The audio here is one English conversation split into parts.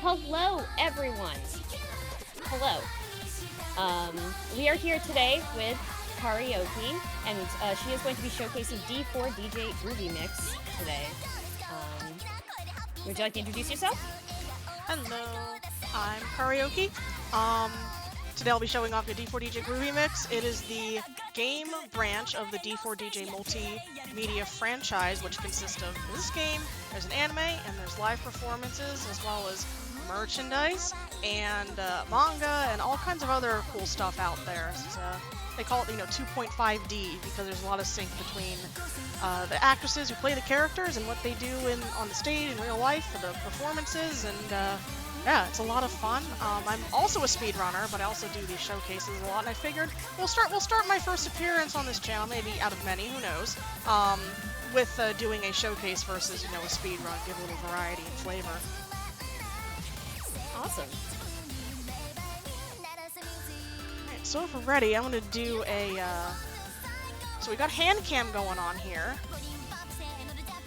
Hello, everyone. Hello. We are here today with Karaoke, and she is going to be showcasing D4DJ Groovy mix today. Would you like to introduce yourself? Hello, I'm Kariohki. Today I'll be showing off the D4DJ Groovy mix. It is the game branch of the D4DJ multimedia franchise, which consists of this game, there's an anime, and there's live performances, as well as merchandise, and manga, and all kinds of other cool stuff out there. They call it, 2.5D, because there's a lot of sync between the actresses who play the characters and what they do on the stage in real life for the performances, and yeah, it's a lot of fun. I'm also a speedrunner, but I also do these showcases a lot, and I figured we'll start my first appearance on this channel, maybe out of many, who knows, with doing a showcase versus, a speedrun, give a little variety and flavor. Awesome. Alright, so if we're ready, I'm going to do a, so we got hand cam going on here.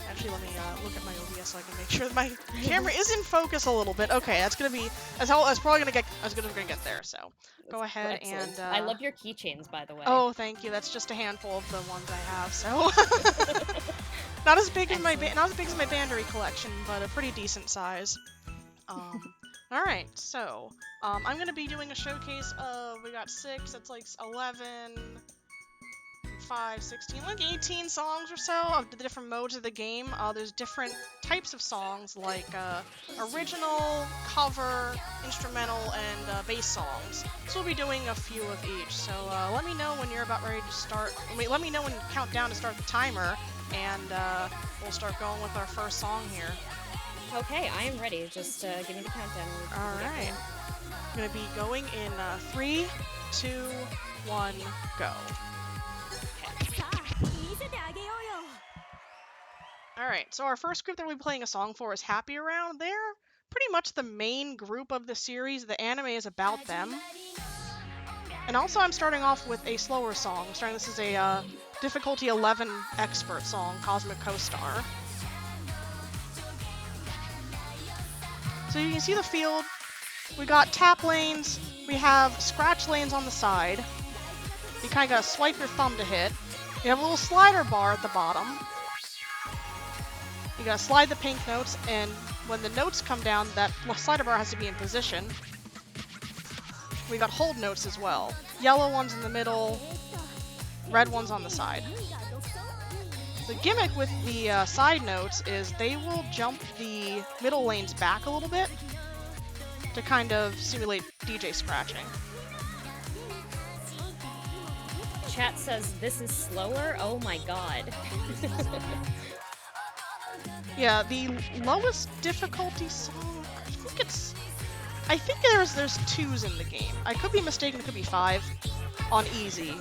Actually, let me look at my OBS so I can make sure that my camera is in focus a little bit. Okay, that's gonna be. That's probably gonna get. I was gonna get there. So go ahead. Excellent. And. I love your keychains, by the way. Oh, thank you. That's just a handful of the ones I have. So not as big as my Bandery collection, but a pretty decent size. All right. So I'm gonna be doing a showcase of. We got 6. That's like 11. 5, 16, like 18 songs or so of the different modes of the game. There's different types of songs, like original, cover, instrumental, and bass songs. So we'll be doing a few of each. So let me know when you're about ready to start. Let me know when you count down to start the timer, and we'll start going with our first song here. Okay, I am ready. Just give me the countdown. Alright. I'm going to be going in 3, 2, 1, go. Alright, so our first group that we'll be playing a song for is Happy Around. They're pretty much the main group of the series. The anime is about them. And also I'm starting off with a slower song. This is a difficulty 11 expert song, Cosmic Co-Star. So you can see the field. We got tap lanes, we have scratch lanes on the side. You kind of gotta swipe your thumb to hit. You have a little slider bar at the bottom. You gotta slide the pink notes, and when the notes come down, that slider bar has to be in position. We got hold notes as well. Yellow ones in the middle, red ones on the side. The gimmick with the side notes is they will jump the middle lanes back a little bit to kind of simulate DJ scratching. Chat says this is slower. Oh my god. Yeah, the lowest difficulty song, I think there's 2s in the game. I could be mistaken, it could be 5 on easy.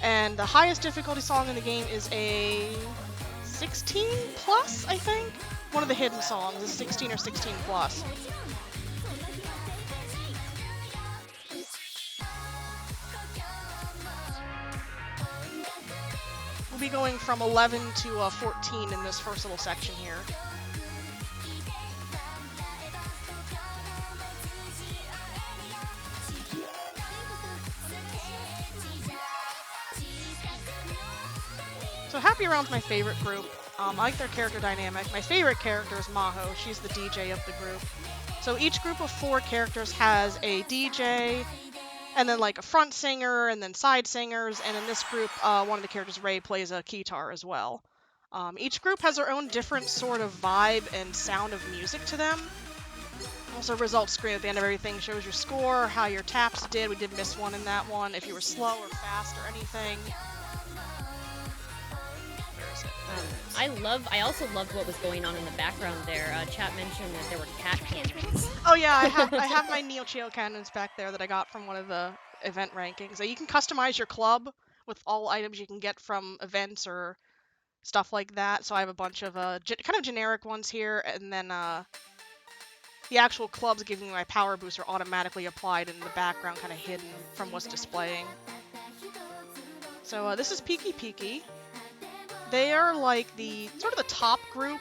And the highest difficulty song in the game is a 16 plus, I think. One of the hidden songs is 16 or 16 plus. We'll be going from 11 to 14 in this first little section here. So Happy Around's my favorite group. I like their character dynamic. My favorite character is Maho. She's the DJ of the group. So each group of 4 characters has a DJ, and then like a front singer, and then side singers, and in this group, one of the characters, Ray, plays a guitar as well. Each group has their own different sort of vibe and sound of music to them. Also, results screen at the end of everything shows your score, how your taps did. We did miss one in that one, if you were slow or fast or anything. I also loved what was going on in the background there. Chat mentioned that there were cat cannons. Oh yeah, I have my Neo Geo cannons back there that I got from one of the event rankings. You can customize your club with all items you can get from events or stuff like that. So I have a bunch of kind of generic ones here, and then the actual clubs giving me my power boost are automatically applied in the background, kind of hidden from what's displaying. So this is Peaky Peaky. They are like the sort of the top group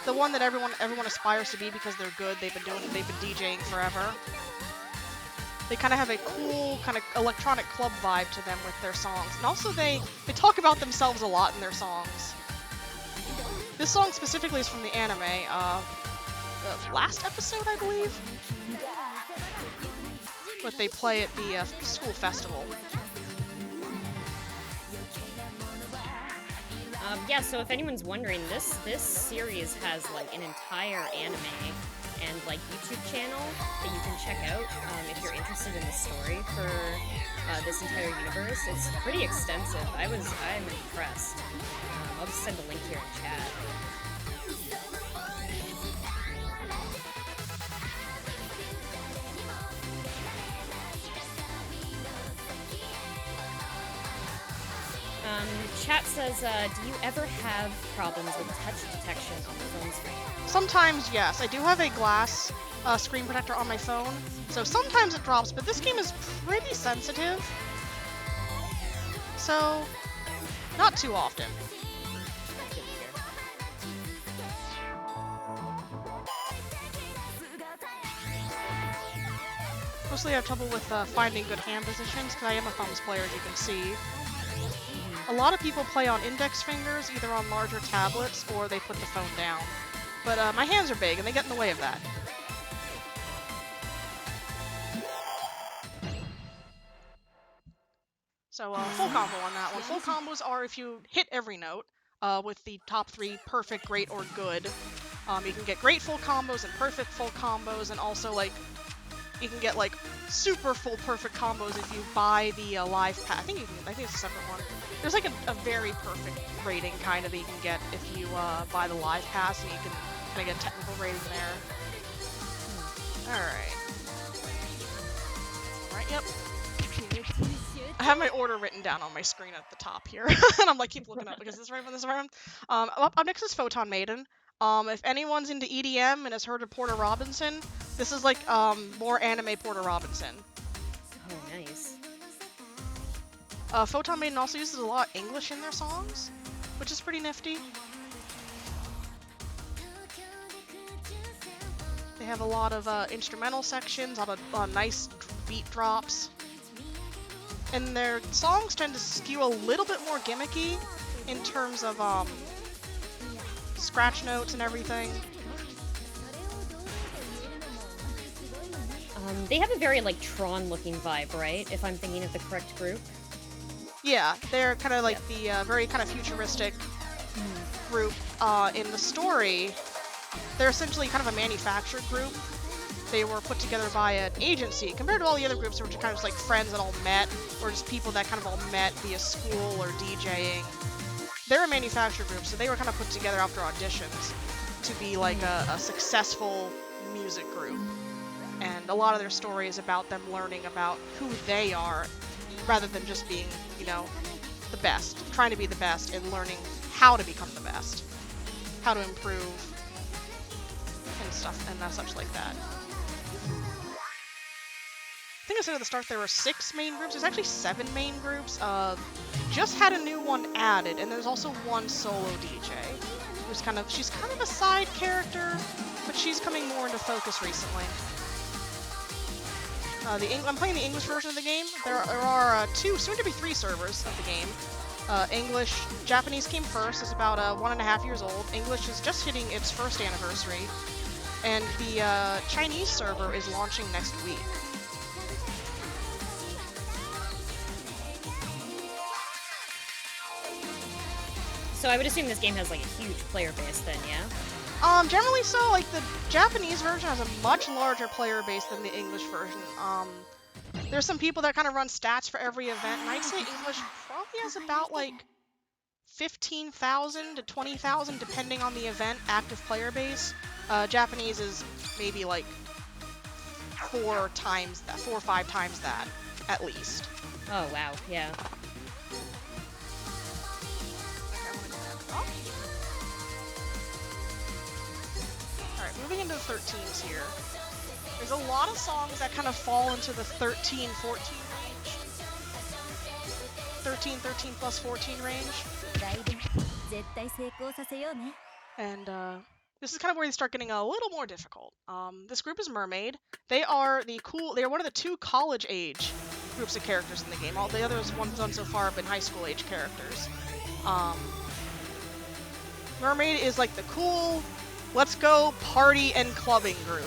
the one that everyone aspires to be because they're good. They've been DJing forever. They kind of have a cool kind of electronic club vibe to them with their songs, and also they talk about themselves a lot in their songs. This song specifically is from the anime, the last episode, I believe, what they play at the school festival. Yeah, so if anyone's wondering, this series has like an entire anime and like YouTube channel that you can check out if you're interested in the story for this entire universe. It's pretty extensive. I'm impressed. I'll just send a link here in chat. Chat says, do you ever have problems with touch detection on the phone screen? Sometimes, yes. I do have a glass screen protector on my phone, so sometimes it drops, but this game is pretty sensitive, so not too often. Mostly I have trouble with finding good hand positions, because I am a thumbs player, as you can see. A lot of people play on index fingers, either on larger tablets, or they put the phone down. But my hands are big, and they get in the way of that. So, full combo on that one. Full combos are if you hit every note, with the top 3, perfect, great, or good. You can get great full combos and perfect full combos, and also, like, you can get, like, super full perfect combos if you buy the live pass. I think it's a separate one. There's, like, a very perfect rating, kind of, that you can get if you buy the live pass, and you can kind of get a technical rating there. Alright. Alright, yep. I have my order written down on my screen at the top here, and I'm like, keep looking up, because this is right from this round. Up next is Photon Maiden. If anyone's into EDM and has heard of Porter Robinson, this is like more anime Porter Robinson. Oh, nice. Photon Maiden also uses a lot of English in their songs, which is pretty nifty. They have a lot of instrumental sections, a lot of nice beat drops. And their songs tend to skew a little bit more gimmicky in terms of scratch notes and everything. They have a very, like, Tron-looking vibe, right? If I'm thinking of the correct group. Yeah, they're kind of like the very kind of futuristic group. In the story, they're essentially kind of a manufactured group. They were put together by an agency, compared to all the other groups which are kind of just like friends that all met, or just people that kind of all met via school or DJing. They're a manufactured group, so they were kind of put together after auditions to be like a successful music group. And a lot of their story is about them learning about who they are, rather than just being, you know, the best. Trying to be the best and learning how to become the best. How to improve and stuff and such like that. I think I said at the start there were 6 main groups. There's actually 7 main groups. Just had a new one added, and there's also one solo DJ who's she's kind of a side character, but she's coming more into focus recently. I'm playing the English version of the game. There are 2, soon to be 3 servers of the game. English, Japanese came first. It's about 1.5 years old. English is just hitting its first anniversary, and the Chinese server is launching next week. So I would assume this game has like a huge player base then, yeah? Generally so. Like, the Japanese version has a much larger player base than the English version. There's some people that kind of run stats for every event, and I'd say English probably has about, like, 15,000 to 20,000, depending on the event, active player base. Japanese is maybe, like, 4 or 5 times that, at least. Oh, wow, yeah. Alright, moving into the 13s here. There's a lot of songs that kind of fall into the 13, 14 range. 13 plus 14 range. And this is kind of where they start getting a little more difficult. This group is Mermaid. They are one of the 2 college-age groups of characters in the game. All the other ones done so far have been high school-age characters. Mermaid is like the cool, let's go party and clubbing group.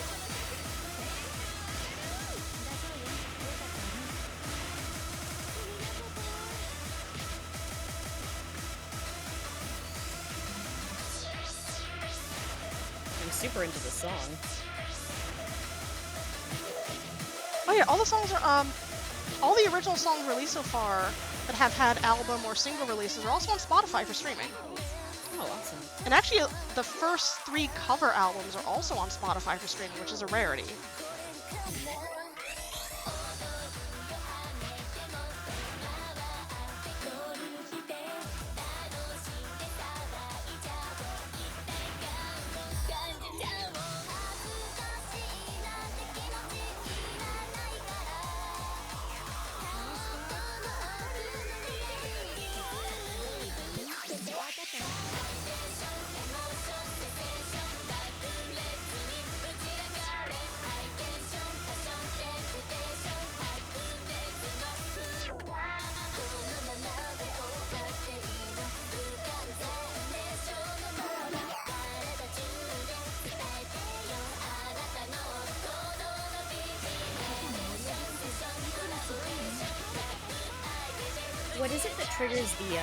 I'm super into the song. Oh yeah, all the songs are, all the original songs released so far that have had album or single releases are also on Spotify for streaming. Oh, awesome. And actually, the first 3 cover albums are also on Spotify for streaming, which is a rarity. What is it that triggers the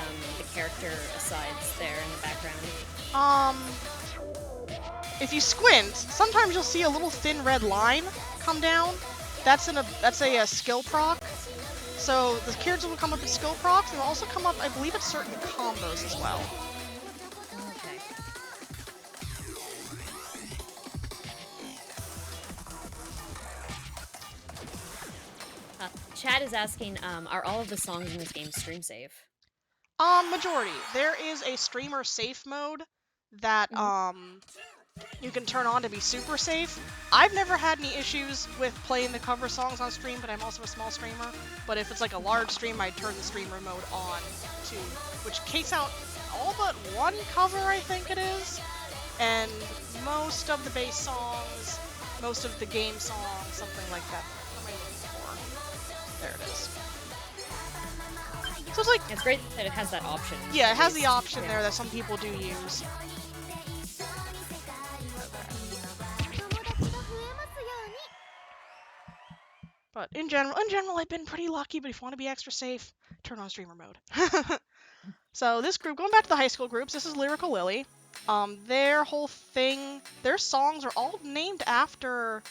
character asides there in the background? If you squint, sometimes you'll see a little thin red line come down. That's a skill proc. So the characters will come up as skill procs, and will also come up, I believe, at certain combos as well. Okay. Chad is asking, are all of the songs in this game stream safe? Majority. There is a streamer safe mode that you can turn on to be super safe. I've never had any issues with playing the cover songs on stream, but I'm also a small streamer. But if it's like a large stream, I turn the streamer mode on to, which kicks out all but 1 cover, I think it is, and most of the bass songs, most of the game songs, something like that. What am I looking for? There it is. So it's like, It's great that it has that option. yeah, it has the option there that some people do use. But in general, I've been pretty lucky. But if you want to be extra safe, turn on streamer mode. So this group, going back to the high school groups, this is Lyrical Lily. Their whole thing, their songs are all named after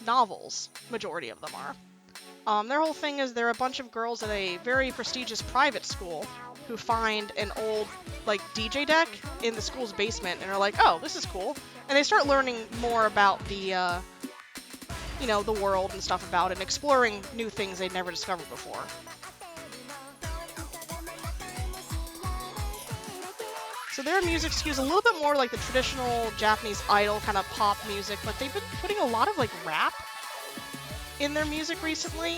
novels. Majority of them are. Their whole thing is they're a bunch of girls at a very prestigious private school who find an old, like, DJ deck in the school's basement and are like, oh, this is cool. And they start learning more about the, you know, the world and stuff about it, and exploring new things they'd never discovered before. So their music skews a little bit more like the traditional Japanese idol kind of pop music, but they've been putting a lot of, like, rap in their music recently,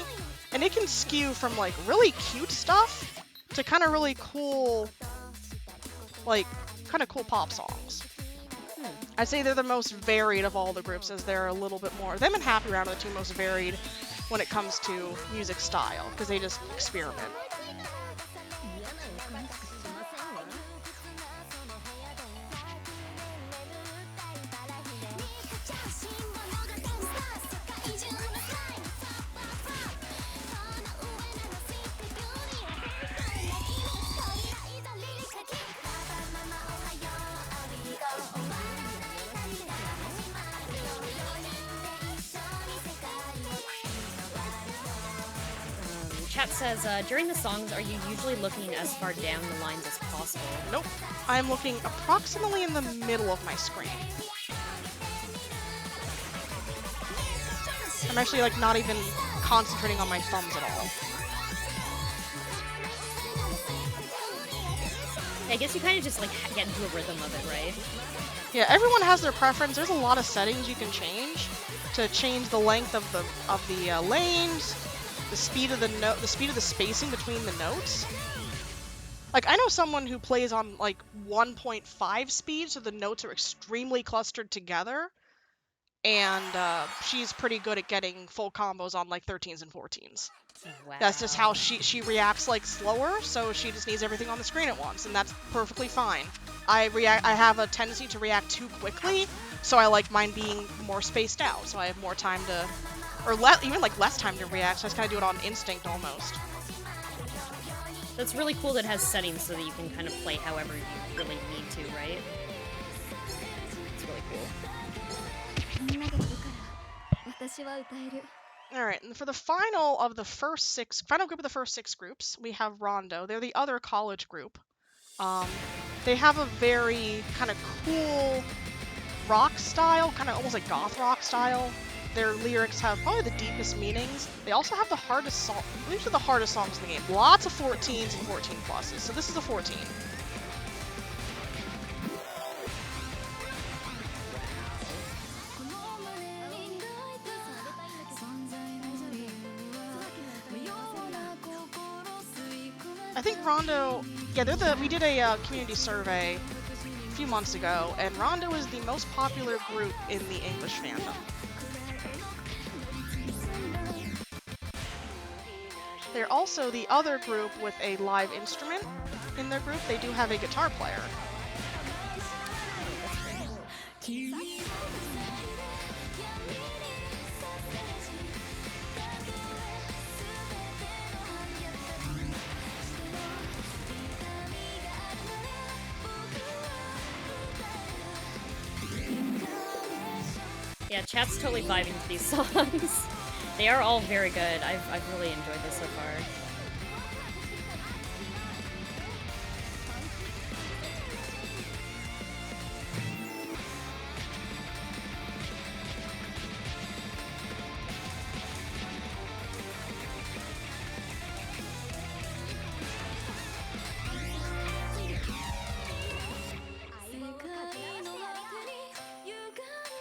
and it can skew from, like, really cute stuff to kind of really cool, like, kind of cool pop songs. I'd say they're the most varied of all the groups, as they're a little bit more, them and Happy Round are the 2 most varied when it comes to music style, because they just experiment. Chat says, during the songs, are you usually looking as far down the lines as possible? Nope. I'm looking approximately in the middle of my screen. I'm actually, like, not even concentrating on my thumbs at all. I guess you kind of just, like, get into a rhythm of it, right? Yeah, everyone has their preference. There's a lot of settings you can change to change the length of the lanes, the speed of the note, the speed of the spacing between the notes. Like, I know someone who plays on, like, 1.5 speed, so the notes are extremely clustered together, and she's pretty good at getting full combos on, like, 13s and 14s. Wow. That's just how she reacts, like, slower, so she just needs everything on the screen at once, and that's perfectly fine. I have a tendency to react too quickly, so I like mine being more spaced out, so I have more time to, or even, like, less time to react, so I just kind of do it on instinct almost. That's really cool that it has settings so that you can kind of play however you really need to, right? It's really cool. Alright, and for the final group of the first six groups, we have Rondo. They're the other college group. They have a very kind of cool rock style, kind of almost like goth rock style. Their lyrics have probably the deepest meanings. They also have the hardest song. These are the hardest songs in the game. Lots of 14s and 14 pluses. So this is a 14. I think Rondo, yeah, we did a community survey a few months ago, and Rondo is the most popular group in the English fandom. They're also the other group with a live instrument in their group. They do have a guitar player. Yeah, chat's totally vibing to these songs. They are all very good. I've really enjoyed this so far.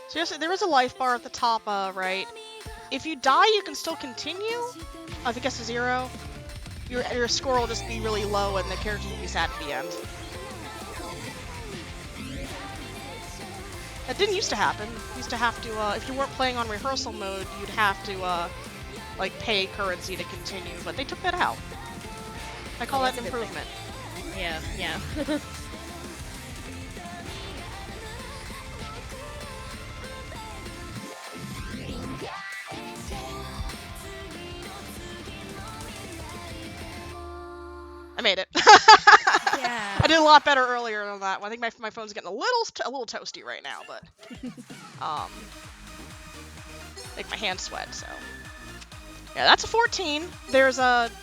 So yes, there is a life bar at the top, right. If you die, you can still continue. If it gets to 0, your score will just be really low, and the character will be sad at the end. That didn't used to happen. You used to have to, if you weren't playing on rehearsal mode, you'd have to, like, pay currency to continue, but they took that out. I call that an improvement. Yeah, yeah. I made it. Yeah. I did a lot better earlier than that one. I think my phone's getting a little toasty right now, but make my hands sweat. So yeah, that's a 14. There's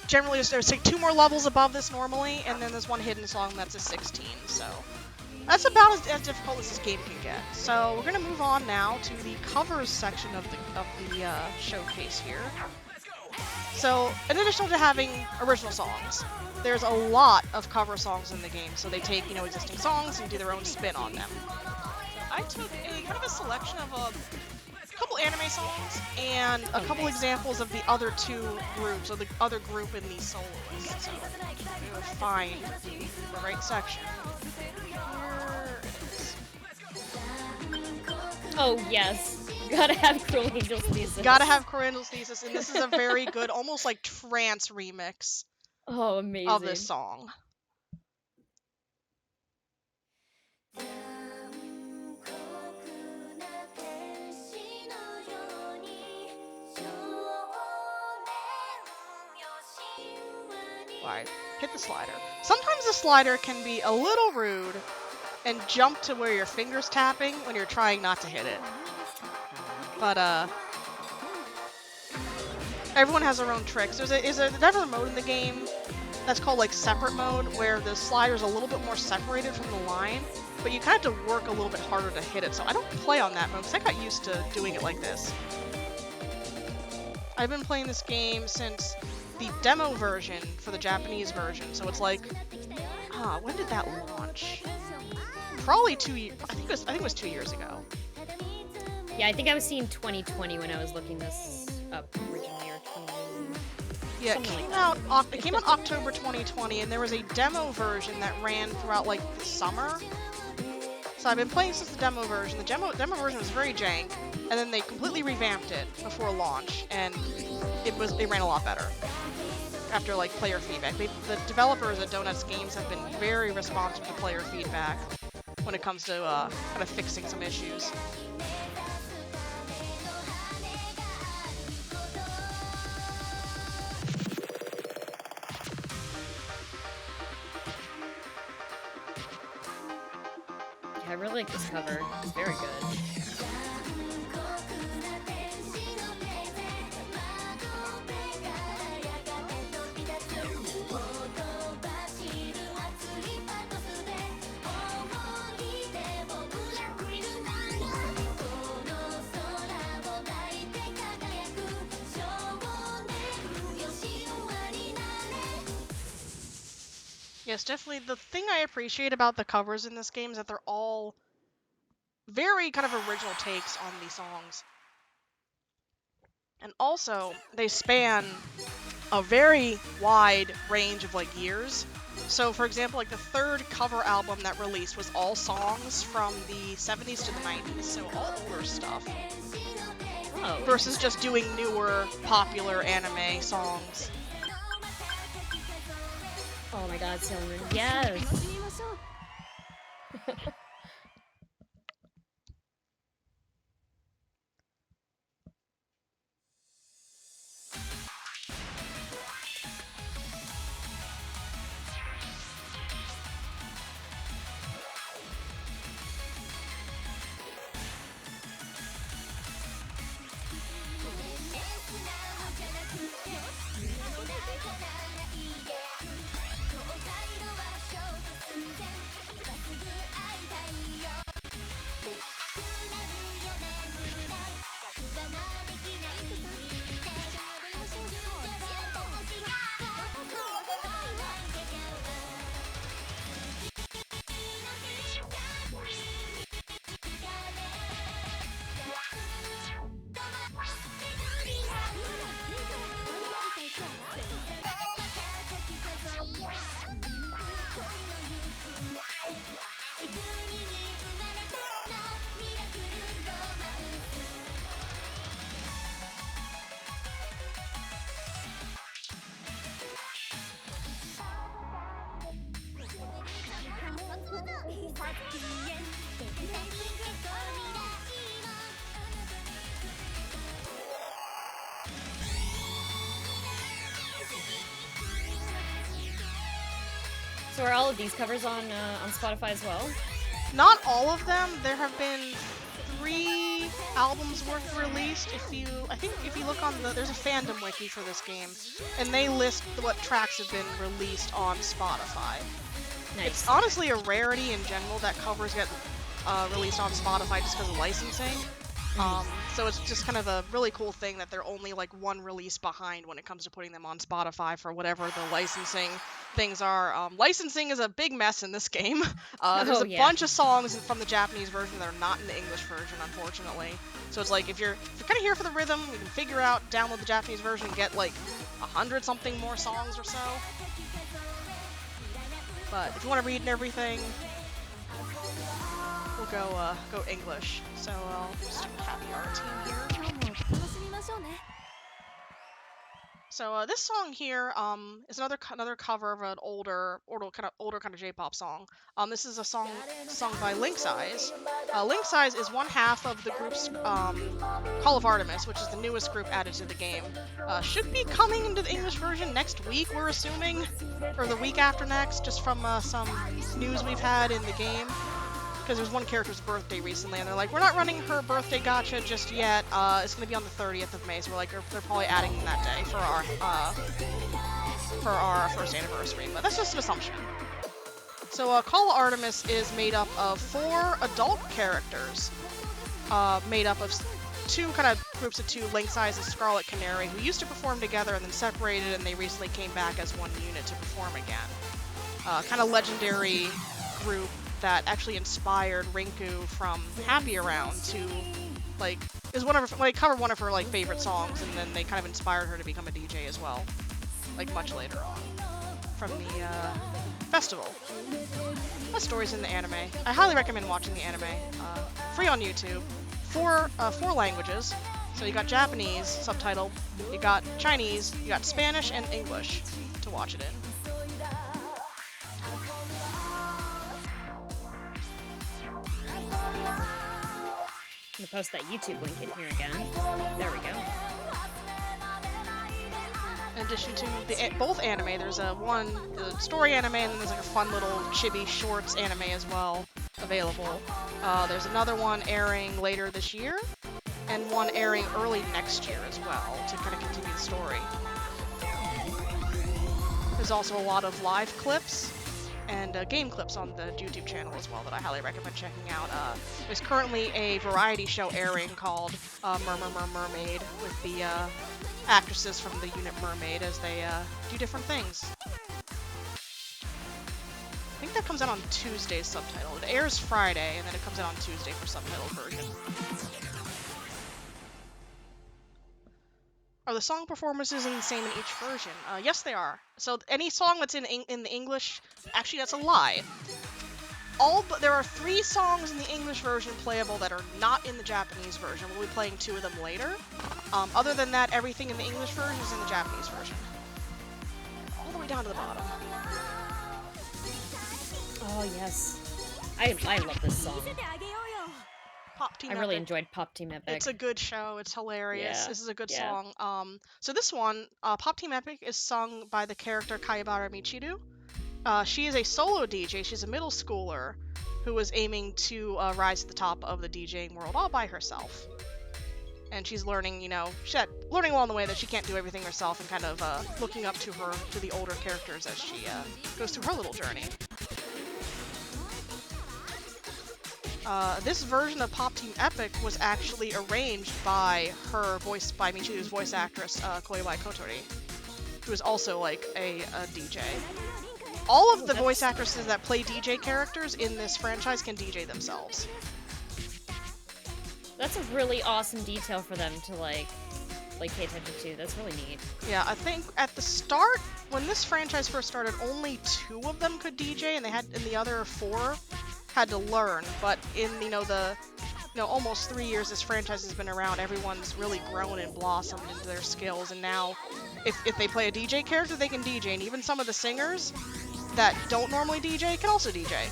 generally there's like 2 more levels above this normally, and then there's one hidden song that's a 16. So that's about as difficult as this game can get. So we're gonna move on now to the covers section of the showcase here. So in addition to having original songs, there's a lot of cover songs in the game. So they take, existing songs and do their own spin on them. I took kind of a selection of a couple anime songs and a couple examples of the other 2 groups, or the other group in the soloists. So we will find the right section. Here it is. Oh yes. Gotta have Cruel Angel's Thesis. Gotta have Cruel Angel's Thesis, and this is a very good, almost like trance remix. Oh, amazing. Of this song. Right, hit the slider. Sometimes the slider can be a little rude and jump to where your finger's tapping when you're trying not to hit it. But everyone has their own tricks. There's another mode in the game that's called like separate mode, where the slider's a little bit more separated from the line, but you kind of have to work a little bit harder to hit it. So I don't play on that mode because I got used to doing it like this. I've been playing this game since the demo version for the Japanese version, so it's like, when did that launch? Probably 2 years. I think it was 2 years ago. Yeah, I think I was seeing 2020 when I was looking this up originally, or 20. Yeah, Something it came out October 2020, and there was a demo version that ran throughout like the summer. So I've been playing since the demo version. The demo version was very jank, and then they completely revamped it before launch, and it ran a lot better after like player feedback. The developers at Donuts Games have been very responsive to player feedback when it comes to kind of fixing some issues. Yeah, I really like this cover. It's very good. Yes, definitely. The thing I appreciate about the covers in this game is that they're all very kind of original takes on these songs. And also, they span a very wide range of like years. So for example, like the third cover album that released was all songs from the 70s to the 90s, so all older stuff. Oh. Versus just doing newer, popular anime songs. Oh my god, Sailor Moon. Yes! So are all of these covers on Spotify as well? Not all of them. There have been 3 albums worth released. I think if you look on there's a fandom wiki for this game, and they list what tracks have been released on Spotify. Nice. It's honestly a rarity in general that covers get released on Spotify just because of licensing. So it's just kind of a really cool thing that they're only like one release behind when it comes to putting them on Spotify for whatever the licensing things are. Licensing is a big mess in this game. There's a bunch of songs from the Japanese version that are not in the English version, unfortunately. So it's like if you're kind of here for the rhythm, you can figure out, download the Japanese version, and get like 100-something more songs or so. But if you want to read and everything, we'll go English. So I'll just copy our team here. So this song here is another cover of an older kind of J-pop song. This is a song sung by Lynx Eyes. Lynx Eyes is one half of the group's Call of Artemis, which is the newest group added to the game. Should be coming into the English version next week, we're assuming, or the week after next, just from some news we've had in the game. Because there's one character's birthday recently, and they're like, we're not running her birthday gacha just yet. It's going to be on the 30th of May, so we're like, they're probably adding that day for our first anniversary. But that's just an assumption. So Call of Artemis is made up of 4 adult characters, made up of 2 kind of groups of 2, Lynx Eyes and Scarlet Canary, who used to perform together and then separated, and they recently came back as one unit to perform again. Kind of legendary group that actually inspired Rinku from Happy Around to, like, covered one of her, like, favorite songs, and then they kind of inspired her to become a DJ as well. like much later on from the festival. That story's in the anime. I highly recommend watching the anime. Free on YouTube. Four languages. So you got Japanese subtitle, you got Chinese, you got Spanish and English to watch it in. I'm gonna post that YouTube link in here again. There we go. In addition to both anime, there's the story anime, and then there's like a fun little chibi shorts anime as well available. There's another one airing later this year, and one airing early next year as well to kind of continue the story. There's also a lot of live clips and game clips on the YouTube channel as well that I highly recommend checking out. There's currently a variety show airing called Mermaid with the actresses from the unit Mermaid as they do different things. I think that comes out on Tuesday's subtitle. It airs Friday, and then it comes out on Tuesday for subtitled version. Are the song performances the same in each version? Yes, they are. So any song that's in the English, actually that's a lie. But there are 3 songs in the English version playable that are not in the Japanese version. We'll be playing 2 of them later. Other than that, everything in the English version is in the Japanese version. All the way down to the bottom. Oh yes, I love this song. Pop Team I really Epic. enjoyed Pop Team Epic. It's a good show. It's hilarious. Yeah. This is a good Yeah. song. So this one, Pop Team Epic, is sung by the character Kaibara Michiru. She is a solo DJ. She's a middle schooler who is aiming to rise to the top of the DJing world all by herself. And she's learning, learning along the way that she can't do everything herself, and kind of looking up to the older characters as she goes through her little journey. This version of Pop Team Epic was actually arranged by Michiru's voice actress, Koiwai Kotori, who is also like a DJ. All of the voice actresses that play DJ characters in this franchise can DJ themselves. That's a really awesome detail for them to like pay attention to. That's really neat. Yeah, I think at the start, when this franchise first started, only 2 of them could DJ, and the other 4 had to learn. But in almost 3 years this franchise has been around, everyone's really grown and blossomed into their skills, and now if they play a DJ character, they can DJ, and even some of the singers that don't normally DJ can also DJ.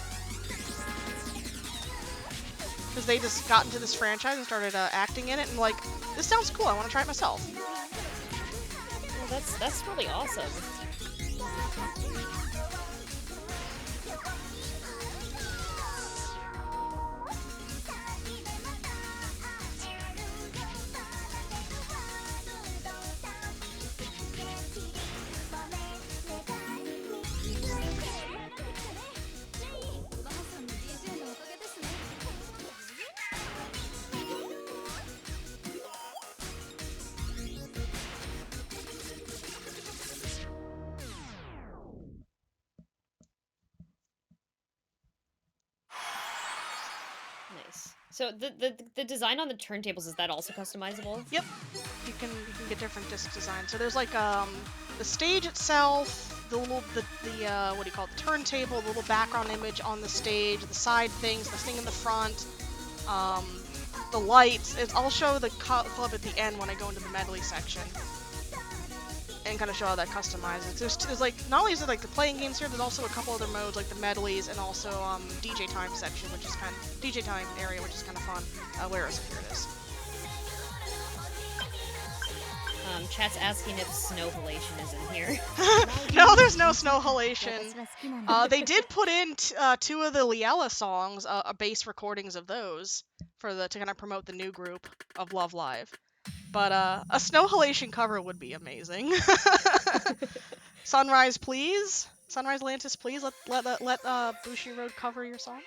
Because they just got into this franchise and started acting in it, and like, this sounds cool, I want to try it myself. Well, that's really awesome. Nice. So the design on the turntables, is that also customizable? Yep. You can get different disc designs. So there's like the stage itself, the what do you call it, the turntable, the little background image on the stage, the side things, the thing in the front, the lights. I'll show the club at the end when I go into the medley section and kind of show how that customizes. There's like, not only is it like the playing games here, there's also a couple other modes like the medleys and also DJ time section, which is DJ time area, which is kind of fun. Where is it? Here it is. Chat's asking if snow halation is in here. No, there's no snow halation. They did put in 2 of the Liella songs, bass recordings of those to kind of promote the new group of Love Live. But a snow halation cover would be amazing. Sunrise, please. Sunrise Lantis, please. Let Bushi Road cover your songs.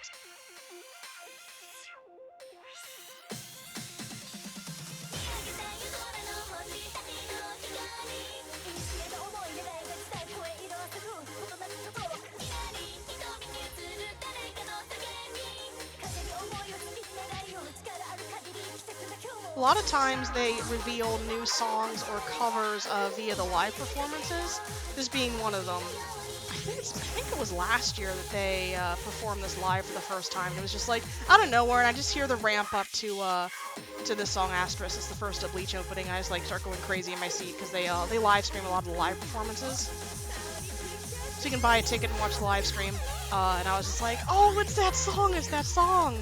A lot of times they reveal new songs or covers via the live performances, this being one of them. I think it was last year that they performed this live for the first time. It was just like out of nowhere, and I just hear the ramp up to this song Asterisk. It's the first Bleach opening. I just like start going crazy in my seat because they live stream a lot of the live performances. So you can buy a ticket and watch the live stream. And I was just like, oh, it's that song! It's that song!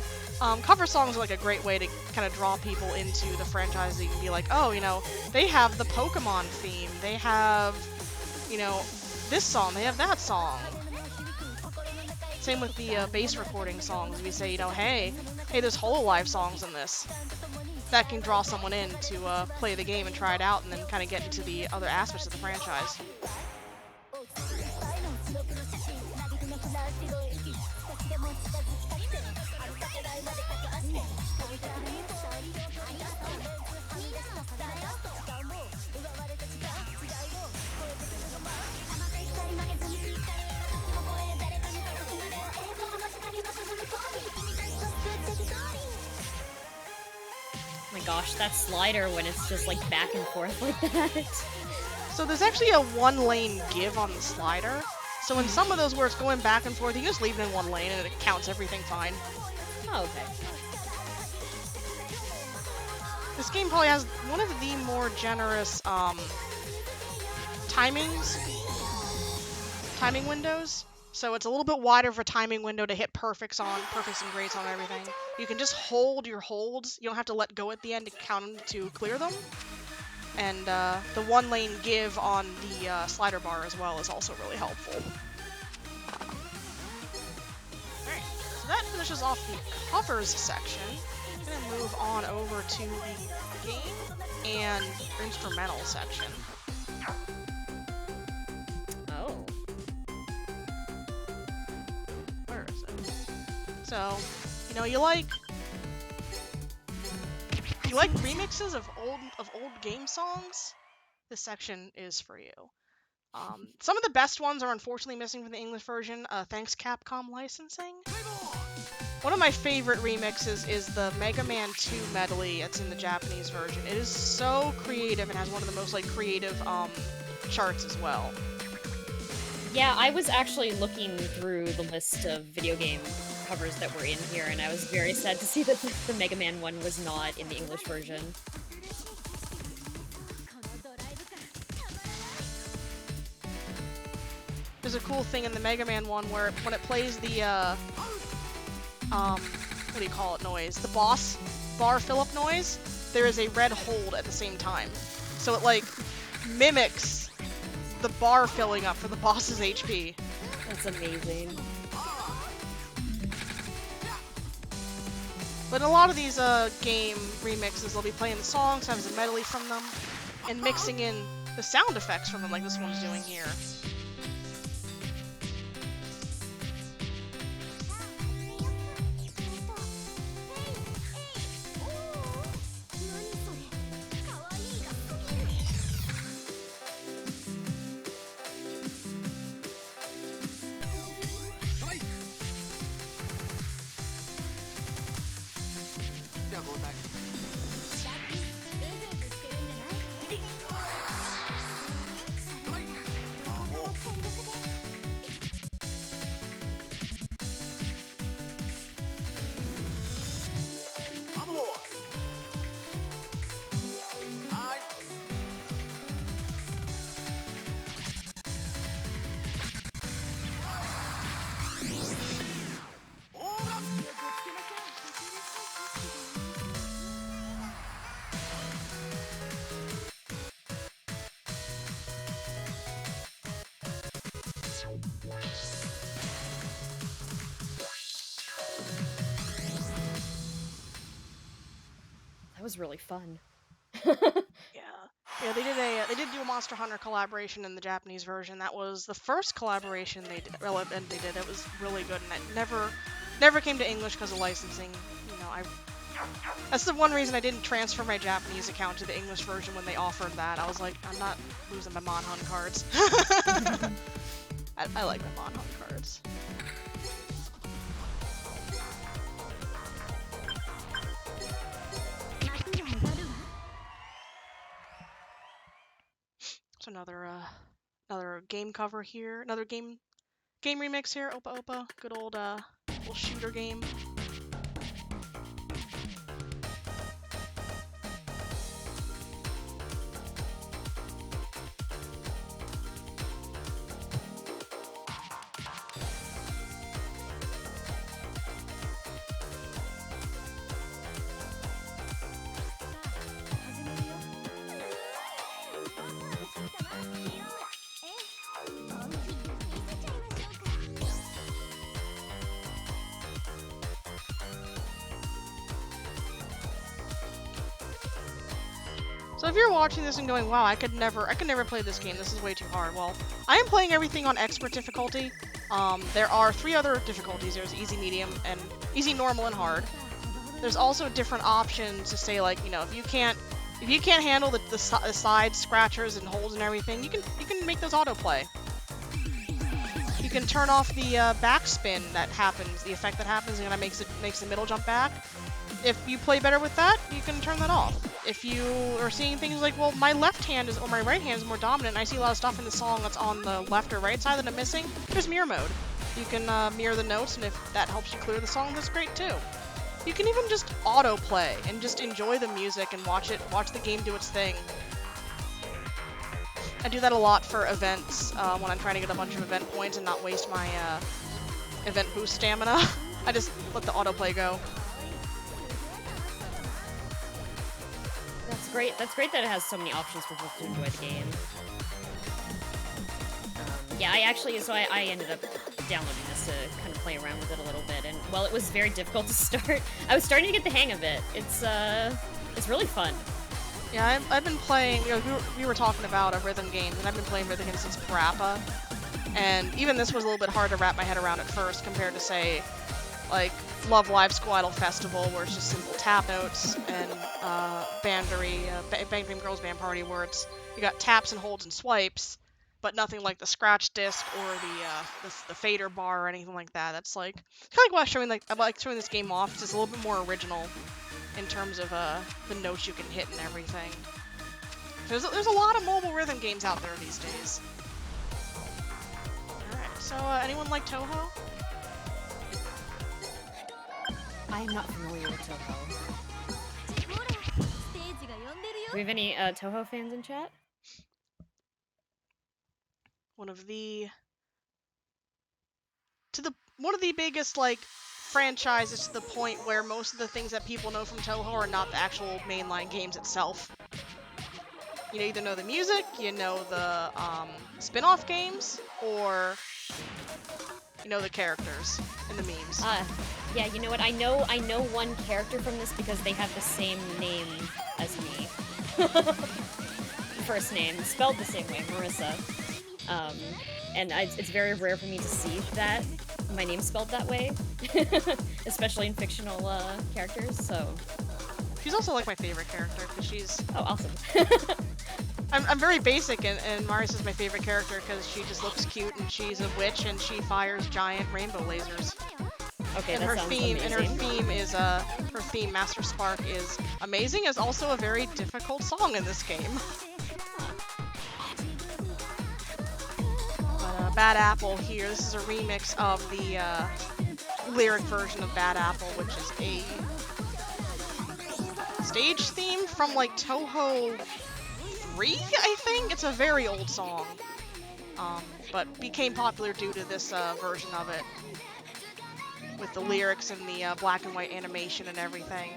Cover songs are like a great way to kind of draw people into the franchise. You can be like, oh, you know, they have the Pokemon theme. They have, you know, this song, they have that song. Same with the bass recording songs. We say, you know, hey, there's Hololive songs in this. That can draw someone in to play the game and try it out, and then kind of get into the other aspects of the franchise. Oh my gosh, that slider when it's just like back and forth like that. So there's actually a one-lane give on the slider. So in some of those where it's going back and forth, you just leave it in one lane and it counts everything fine. Oh, okay. This game probably has one of the more generous timing windows. So it's a little bit wider of a timing window to hit perfects and greats on everything. You can just hold your holds. You don't have to let go at the end to count them to clear them. And the one-lane give on the slider bar as well is also really helpful. Alright, so that finishes off the covers section. I'm going to move on over to the game and instrumental section. Oh. Where is it? So, you know, you like remixes of old game songs? This section is for you. Some of the best ones are unfortunately missing from the English version, thanks Capcom licensing. One of my favorite remixes is the Mega Man 2 medley that's in the Japanese version. It is so creative and has one of the most like creative charts as well. Yeah, I was actually looking through the list of video game covers that were in here, and I was very sad to see that the Mega Man one was not in the English version. There's a cool thing in the Mega Man one where when it plays the what do you call it noise? The boss bar fill-up noise, there is a red hold at the same time. So it like mimics the bar filling up for the boss's HP. That's amazing. But in a lot of these game remixes, they'll be playing the songs, having a medley from them, and mixing in the sound effects from them like this one's doing here. That was really fun. Yeah, they did do a Monster Hunter collaboration in the Japanese version. That was the first collaboration they did. It was really good, and it never came to English because of licensing. You know, that's the one reason I didn't transfer my Japanese account to the English version when they offered that. I was like, I'm not losing my Monhun cards. I like my Monhun cards. another game cover here, another game remix here. Opa Opa, good old little shooter game. So if you're watching this and going, wow, I could never play this game, this is way too hard. Well, I am playing everything on expert difficulty. There are 3 other difficulties. There's easy, medium, and easy, normal, and hard. There's also different options to say, like, you know, if you can't handle the side scratchers and holes and everything, you can make those autoplay. You can turn off the backspin that happens, the effect that happens, and it makes the middle jump back. If you play better with that, you can turn that off. If you are seeing things like, well, my left hand or my right hand is more dominant, and I see a lot of stuff in the song that's on the left or right side that I'm missing, there's mirror mode. You can mirror the notes, and if that helps you clear the song, that's great too. You can even just autoplay and just enjoy the music and watch the game do its thing. I do that a lot for events when I'm trying to get a bunch of event points and not waste my event boost stamina. I just let the autoplay go. That's great. That's great that it has so many options for folks to enjoy the game. Yeah, I ended up downloading this to kind of play around with it a little bit, and while it was very difficult to start, I was starting to get the hang of it. It's really fun. Yeah, I've been playing, you know, we were talking about rhythm games, and I've been playing rhythm games since Parappa, and even this was a little bit hard to wrap my head around at first compared to, say, like Love Live Squaddle Festival, where it's just simple tap notes, and Bandery, Bang Bang Girls Band Party, where you got taps and holds and swipes, but nothing like the scratch disc or the fader bar or anything like that. That's like kind of like why I like showing this game off. It's just a little bit more original in terms of the notes you can hit and everything. There's a lot of mobile rhythm games out there these days. Alright, so anyone like Touhou? I am not familiar with Touhou. Do we have any Touhou fans in chat? One of the biggest, like, franchises to the point where most of the things that people know from Touhou are not the actual mainline games itself. You either know the music, you know the spin-off games, or you know the characters and the memes. Yeah, you know what? I know one character from this because they have the same name as me. First name, spelled the same way, Marissa. And it's very rare for me to see that my name's spelled that way, especially in fictional characters. So she's also like my favorite character because she's awesome. I'm very basic, and Marissa's my favorite character because she just looks cute, and she's a witch, and she fires giant rainbow lasers. Okay, and that her sounds theme amazing. and her theme Master Spark is amazing. It's also a very difficult song in this game. But Bad Apple here. This is a remix of the lyric version of Bad Apple, which is a stage theme from like Touhou 3, I think? It's a very old song, but became popular due to this version of it, with the lyrics and the black and white animation and everything.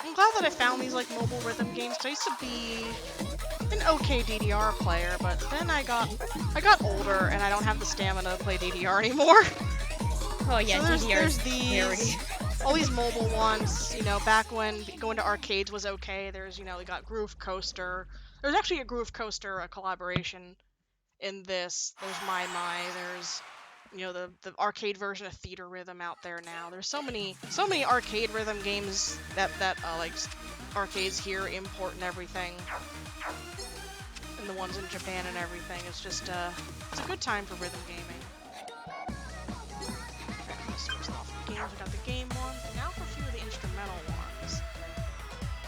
I'm glad that I found these like mobile rhythm games. I used to be an okay DDR player, but then I got older and I don't have the stamina to play DDR anymore. Oh yeah, so there's these all these mobile ones. You know, back when going to arcades was okay. There's we got Groove Coaster. There's actually a Groove Coaster collaboration in this. There's My. There's you know, the arcade version of Theater Rhythm out there now. There's so many arcade rhythm games that like arcades here import and everything, and the ones in Japan and everything. It's just it's a good time for rhythm gaming. Okay, let's switch off the games. We got the game ones, and now for a few of the instrumental ones.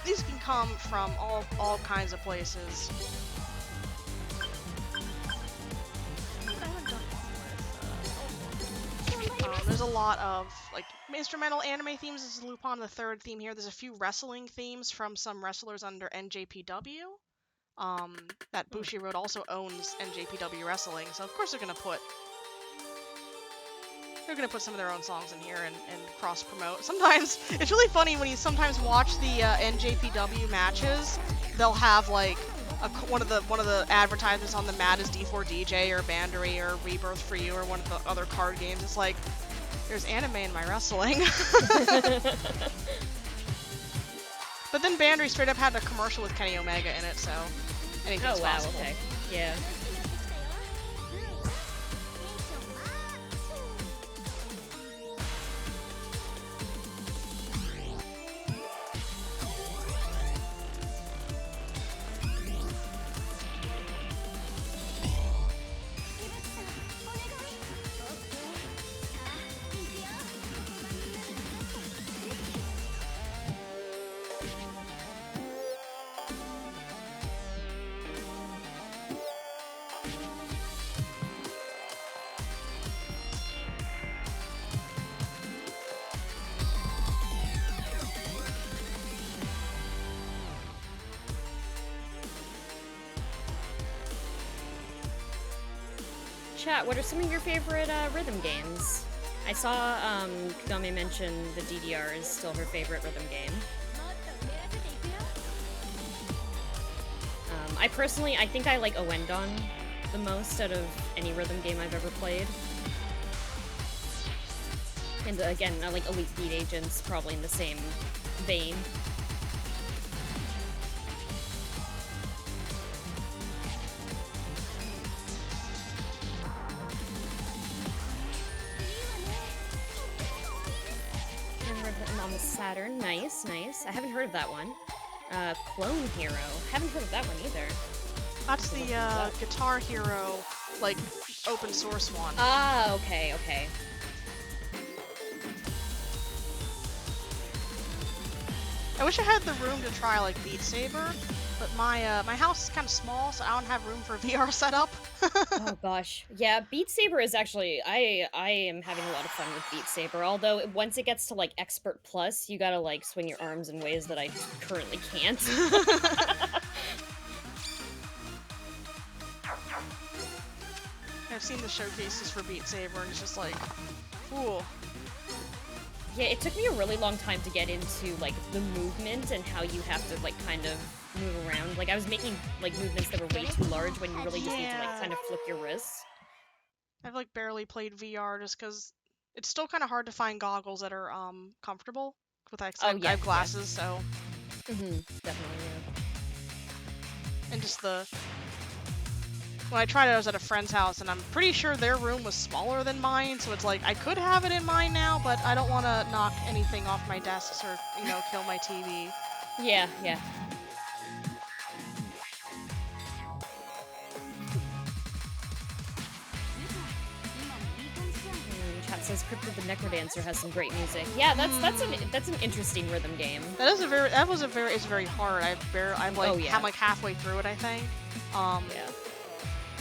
These can come from all kinds of places. There's a lot of like instrumental anime themes. This is Lupin the Third theme here. There's a few wrestling themes from some wrestlers under NJPW. That Bushiroad also owns NJPW Wrestling, so of course they're gonna put some of their own songs in here and cross promote. Sometimes it's really funny when you sometimes watch the NJPW matches. They'll have like one of the advertisements on the mat is D4DJ or Bandery or Rebirth for You or one of the other card games. It's like, there's anime in my wrestling. But then Bandery straight up had a commercial with Kenny Omega in it, so anything's possible. Okay. Yeah. Chat, what are some of your favorite rhythm games? I saw Kagame mention the DDR is still her favorite rhythm game. I think I like Owendon the most out of any rhythm game I've ever played. And again, I like Elite Beat Agents, probably in the same vein. On the Saturn, nice. I haven't heard of that one. Clone Hero, haven't heard of that one either. That's the Guitar Hero, like, open source one. Ah, okay. I wish I had the room to try, like, Beat Saber, but my house is kind of small, so I don't have room for a VR setup. Oh gosh. Yeah, Beat Saber is actually, I am having a lot of fun with Beat Saber, although once it gets to, like, Expert Plus, you gotta, like, swing your arms in ways that I currently can't. I've seen the showcases for Beat Saber, and it's just like, ooh. Yeah, it took me a really long time to get into, like, the movement and how you have to, like, kind of move around. Like, I was making, like, movements that were way too large when you really just need to, like, kind of flick your wrists. I've, like, barely played VR just because it's still kind of hard to find goggles that are, comfortable. With, like, I have glasses, so... Definitely, yeah. And just when I tried it, I was at a friend's house, and I'm pretty sure their room was smaller than mine, so it's like, I could have it in mine now, but I don't want to knock anything off my desks or, you know, kill my TV. Yeah. Chat says Cryptid the Necrodancer has some great music. Yeah, that's an interesting rhythm game. It's very hard. I'm like halfway through it, I think. Yeah.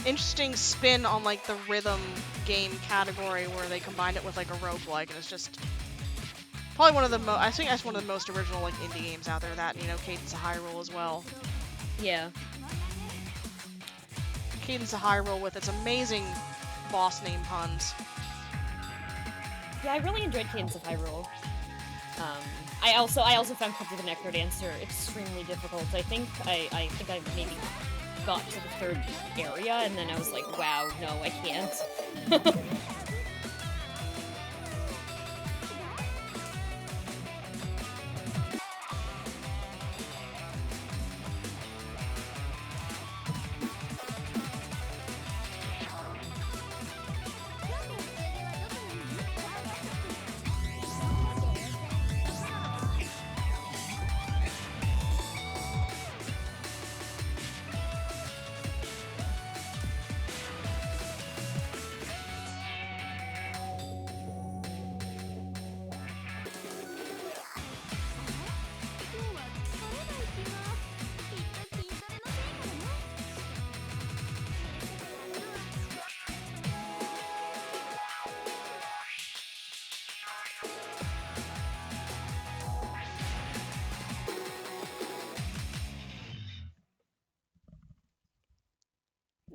Interesting spin on, like, the rhythm game category where they combined it with, like, a roguelike, and it's just probably one of the I think that's one of the most original, like, indie games out there. That, you know, Cadence of Hyrule as well. Yeah. Cadence of Hyrule with its amazing boss name puns. Yeah, I really enjoyed Cadence of Hyrule. I also found Cryptid the Necrodancer extremely difficult. I think I maybe got to the third area, and then I was like, wow, no, I can't.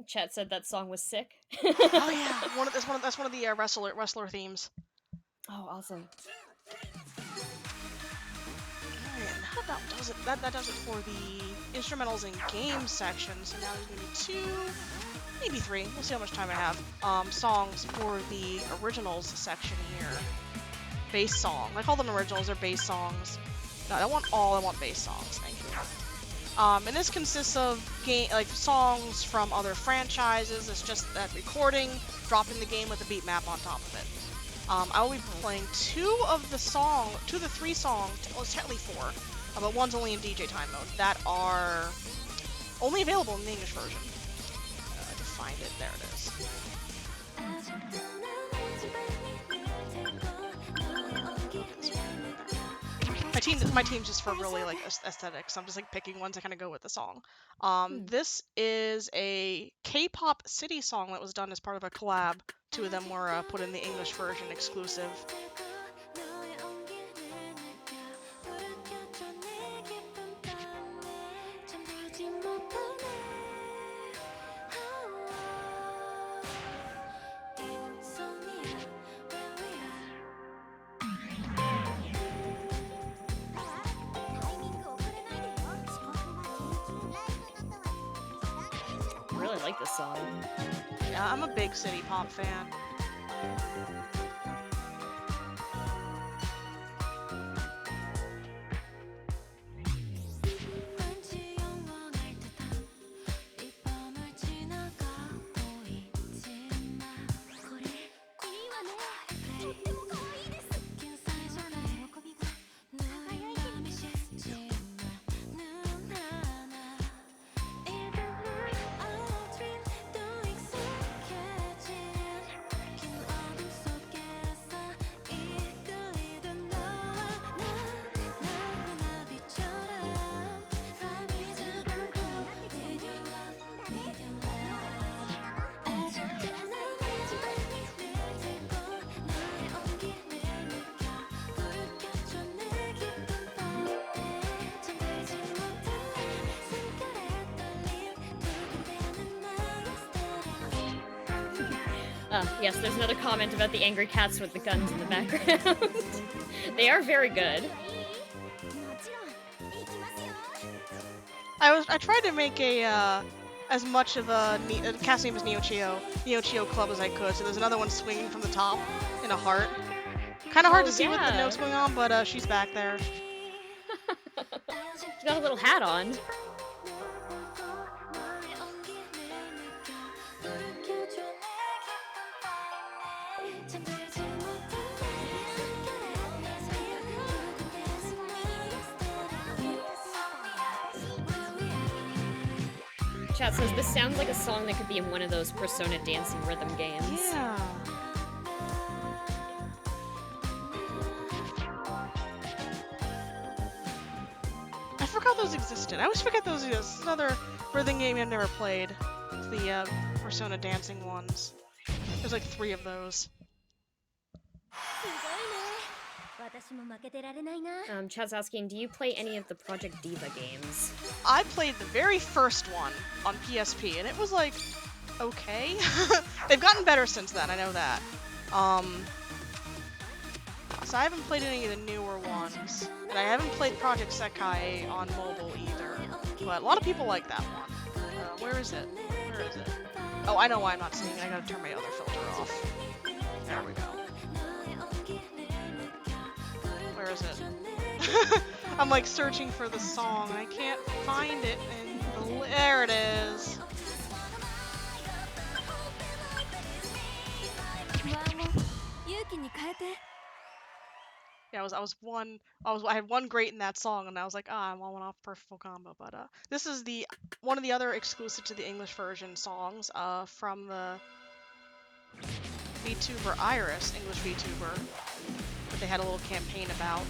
Chet said that song was sick. Oh yeah, that's one of the wrestler themes. Oh, awesome. And that does it for the instrumentals and games section. So now there's gonna be 2, maybe 3. We'll see how much time I have. Songs for the originals section here. Bass song. I call them originals. They're bass songs. No, I want bass songs. Thank you. And this consists of songs from other franchises. It's just that recording, dropping the game with a beat map on top of it. I will be playing 2 of the 3 songs, well, it's technically 4, but one's only in DJ time mode, that are only available in the English version. To find it, there it is. My team's just for really like aesthetics. I'm just like picking ones that kind of go with the song. This is a K-pop city song that was done as part of a collab. 2 of them were put in the English version exclusive. I really like this song. Yeah, I'm a big city pop fan. Yes, there's another comment about the angry cats with the guns in the background. They are very good. I tried to make a as much of a cast name as Neo Chio Club as I could. So there's another one swinging from the top in a heart. Kind of hard to see with the notes going on, but she's back there. She's got a little hat on. Chat says this sounds like a song that could be in one of those Persona dancing rhythm games. Yeah. I forgot those existed. I always forget those exist. It's another rhythm game I've never played. It's the Persona dancing ones. There's like 3 of those. Chat's asking, do you play any of the Project Diva games? I played the very first one on PSP, and it was like, okay. They've gotten better since then, I know that. So I haven't played any of the newer ones, and I haven't played Project Sekai on mobile either, but a lot of people like that one. Where is it? Where is it? Oh, I know why I'm not seeing it. I gotta turn my other filter off. There we go. Where is it? I'm like searching for the song and I can't find it. And there it is. Yeah, I had one great in that song, and I was like, I want off perfect full combo. But this is one of the other exclusive to the English version songs from the VTuber Iris, English VTuber, that they had a little campaign about.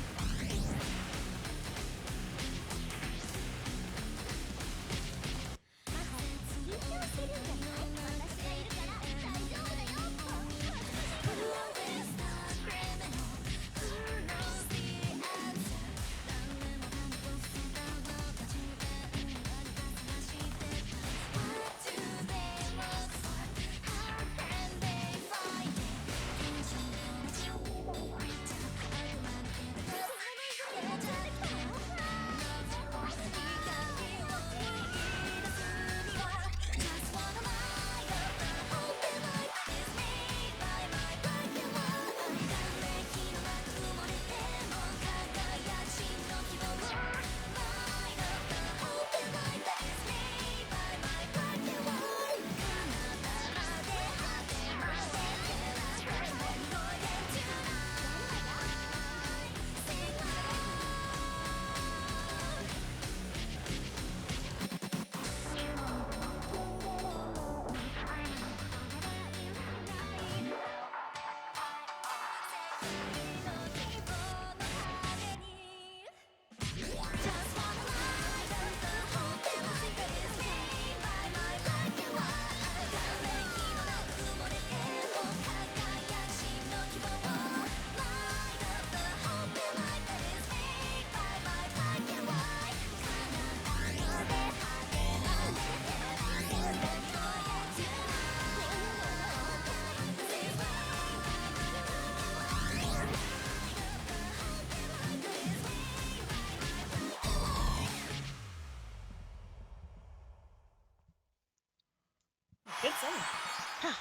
awesome.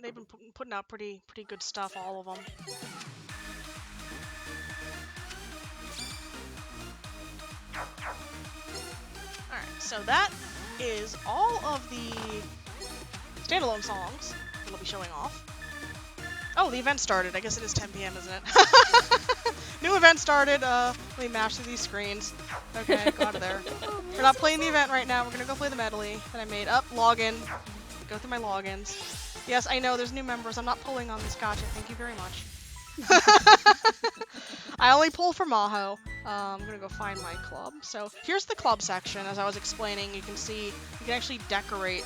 They've been putting out pretty good stuff, all of them. All right, so that is all of the standalone songs that I'll be showing off. Oh, the event started. I guess it is 10 p.m., isn't it? New event started. Let me mash through these screens. Okay, go out of there. We're not playing the event right now. We're gonna go play the medley that I made. Up, login. Go through my logins. Yes, I know, there's new members. I'm not pulling on this gotcha. Thank you very much. I only pull for Maho. I'm gonna go find my club. So here's the club section. As I was explaining, you can see you can actually decorate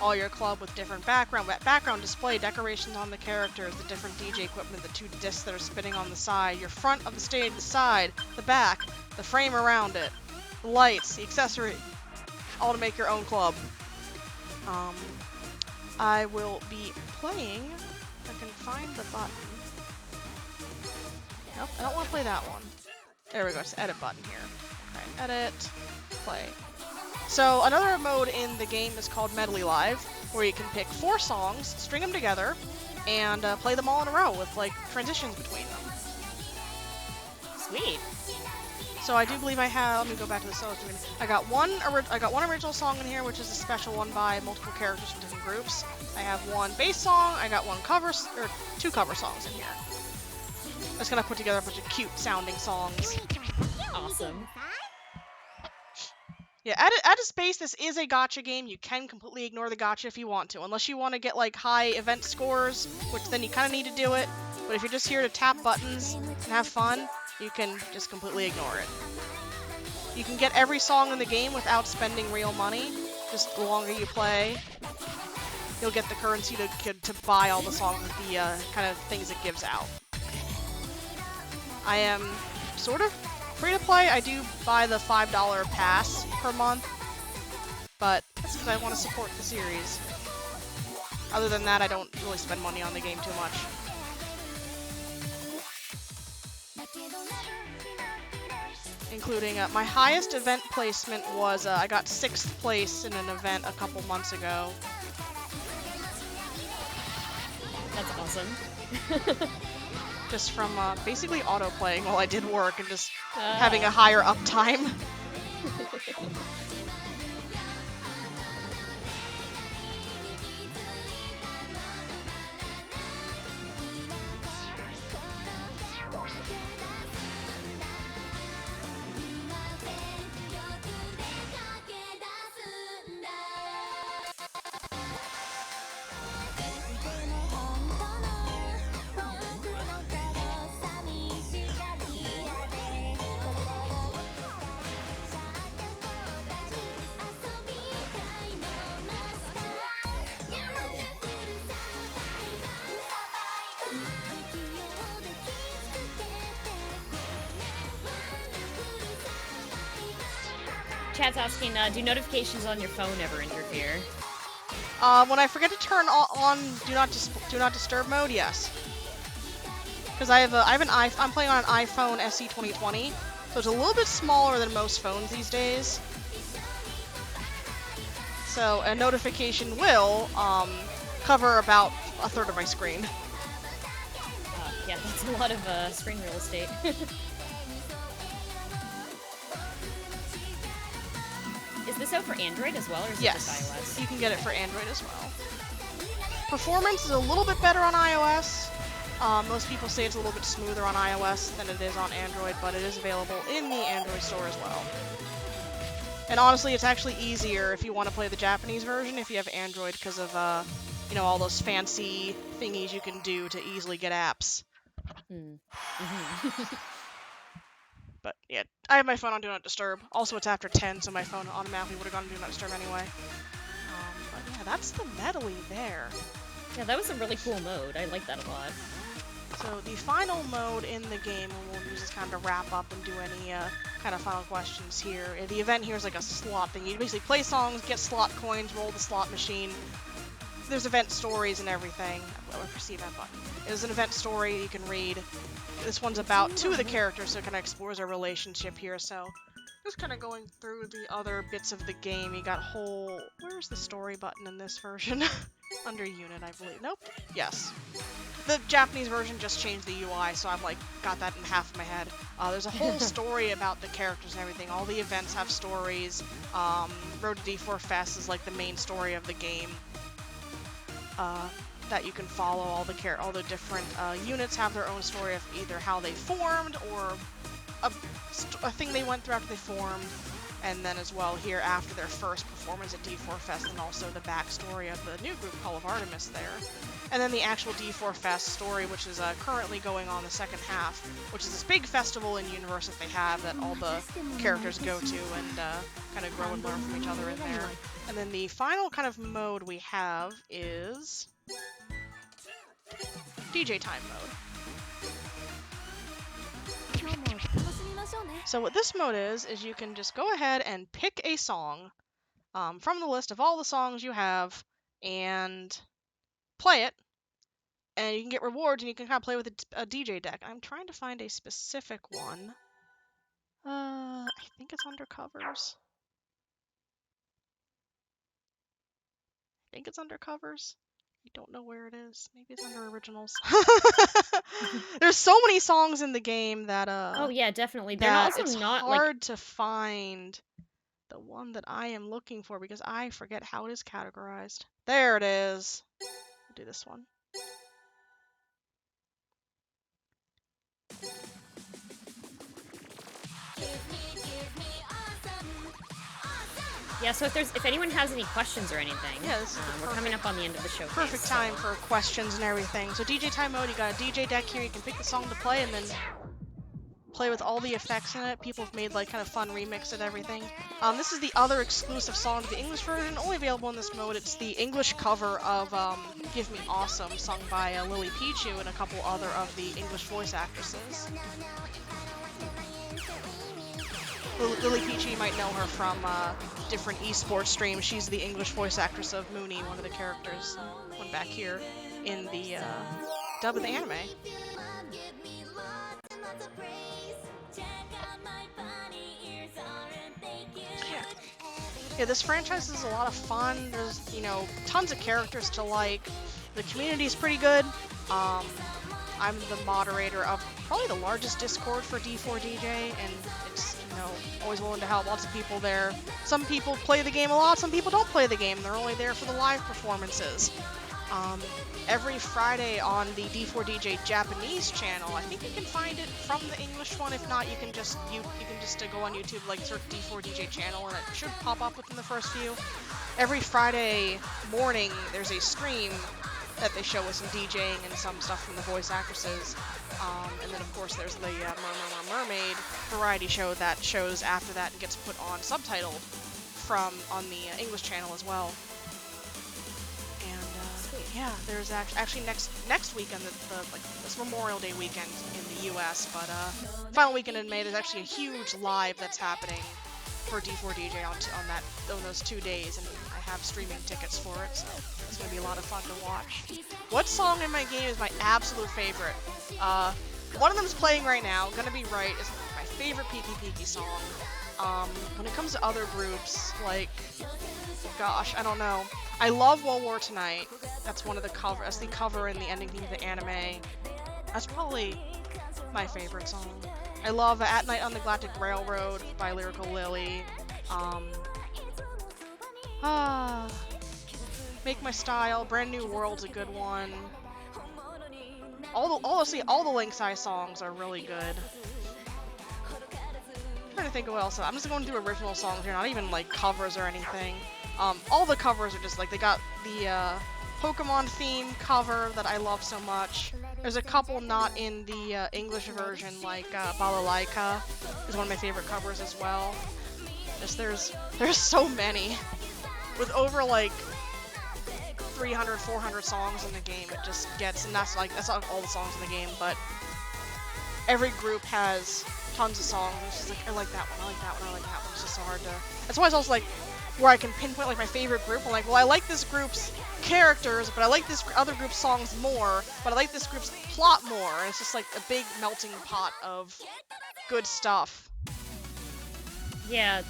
all your club with different background display, decorations on the characters, the different DJ equipment, the 2 discs that are spinning on the side, your front of the stage, the side, the back, the frame around it, the lights, the accessory, all to make your own club. I will be playing, if I can find the button. Nope, I don't want to play that one. There we go, it's the edit button here. Okay, edit, play. So another mode in the game is called Medley Live, where you can pick 4 songs, string them together, and play them all in a row with like transitions between them. Sweet. So I do believe I have. Let me go back to the solo screen. I got one original song in here, which is a special one by multiple characters from different groups. I have one bass song. I got 2 cover songs in here. I'm just gonna put together a bunch of cute sounding songs. Awesome. Yeah, at a space, this is a gacha game. You can completely ignore the gacha if you want to, unless you want to get like high event scores, which then you kind of need to do it. But if you're just here to tap buttons and have fun, you can just completely ignore it. You can get every song in the game without spending real money. Just the longer you play, you'll get the currency to buy all the songs with the kind of things it gives out. I am sort of free to play. I do buy the $5 pass per month, but that's because I want to support the series. Other than that, I don't really spend money on the game too much. Including my highest event placement was I got 6th place in an event a couple months ago. That's awesome. Just from basically auto-playing while I did work and just having a higher uptime. Chat's asking, do notifications on your phone ever interfere? When I forget to turn on do not disturb mode, yes. Because I'm playing on an iPhone SE 2020, so it's a little bit smaller than most phones these days. So a notification will cover about a third of my screen. Yeah, that's a lot of screen real estate. Is this out for Android as well, or is it just iOS? You can get it for Android as well. Performance is a little bit better on iOS. Most people say it's a little bit smoother on iOS than it is on Android, but it is available in the Android store as well. And honestly, it's actually easier if you want to play the Japanese version if you have Android because of, you know, all those fancy thingies you can do to easily get apps. But yeah, I have my phone on Do Not Disturb. Also, it's after 10, so my phone automatically would have gone to Do Not Disturb anyway. But yeah, that's the medley there. Yeah, that was a really cool mode. I like that a lot. So the final mode in the game, and we'll use this kind of to wrap up and do any kind of final questions here. The event here is like a slot thing. You basically play songs, get slot coins, roll the slot machine. There's event stories and everything. I perceive that button. There's an event story you can read. This one's about 2 of the characters, so it kind of explores their relationship here. So Just kind of going through the other bits of the game. You got whole... Where's the story button in this version? Under unit, I believe. Nope. Yes. The Japanese version just changed the UI, so I've like got that in half of my head. There's a whole story about the characters and everything. All the events have stories. Road to D4 Fest is like the main story of the game that you can follow. All the different units have their own story of either how they formed or a thing they went through after they formed. And then as well here after their first performance at D4 Fest, and also the backstory of the new group Call of Artemis there. And then the actual D4 Fest story, which is currently going on the second half, which is this big festival in universe that they have that all the characters go to and kind of grow and learn from each other in there. And then the final kind of mode we have is DJ time mode. So what this mode is you can just go ahead and pick a song from the list of all the songs you have and play it, and you can get rewards, and you can kind of play with a DJ deck. I'm trying to find a specific one. I think it's under covers. I don't know where it is. Maybe it's under originals. There's so many songs in the game that oh yeah, definitely. They're also it's not hard to find the one that I am looking for because I forget how it is categorized. There it is. I'll do this one. Yeah, so if anyone has any questions or anything, yeah, this is we're coming up on the end of the show. Perfect time for questions and everything. So DJ time mode, you got a DJ deck here. You can pick the song to play and then play with all the effects in it. People have made like kind of fun remix and everything. This is the other exclusive song to the English version, only available in this mode. It's the English cover of Give Me Awesome, sung by Lily Pichu and a couple other of the English voice actresses. Lily Pichu, you might know her from different esports streams. She's the English voice actress of Mooney, one of the characters. Went back here in the dub of the anime. Yeah, this franchise is a lot of fun. There's, tons of characters to like. The community is pretty good. I'm the moderator of probably the largest Discord for D4DJ, and it's, always willing to help. Lots of people there. Some people play the game a lot, some people don't play the game. They're only there for the live performances. Every Friday on the D4DJ Japanese channel, I think you can find it from the English one. If not, you can just go on YouTube, like search D4DJ channel, and it should pop up within the first few. Every Friday morning, there's a stream that they show us some DJing and some stuff from the voice actresses. And then, of course, there's the Mermaid variety show that shows after that and gets put on subtitled on the English channel as well. And yeah, there's actually next weekend, this Memorial Day weekend in the U.S., but final weekend in May, there's actually a huge live that's happening for D4DJ on those 2 days, and I have streaming tickets for it, so it's going to be a lot of fun to watch. What song in my game is my absolute favorite? One of them is playing right now. Gonna Be Right is my favorite Piki song. When it comes to other groups, like, gosh, I don't know. I love World War Tonight. That's one of the cover. That's the cover and the ending theme of the anime. That's probably my favorite song. I love At Night on the Galactic Railroad by Lyrical Lily. Make My Style, Brand New World's a good one. Honestly, all the Link Size songs are really good. I'm trying to think of what else. I'm just going through original songs here, not even like covers or anything. All the covers are just like, they got the Pokemon theme cover that I love so much. There's a couple not in the English version, like Balalaika is one of my favorite covers as well. There's so many. With over like 300, 400 songs in the game, it just gets, and that's not all the songs in the game, but every group has tons of songs. It's just like, I like that one, I like that one, I like that one. It's just so hard to. That's why it's also like where I can pinpoint like my favorite group. I'm like, well, I like this group's characters, but I like this other group's songs more, but I like this group's plot more. And it's just like a big melting pot of good stuff. Yeah,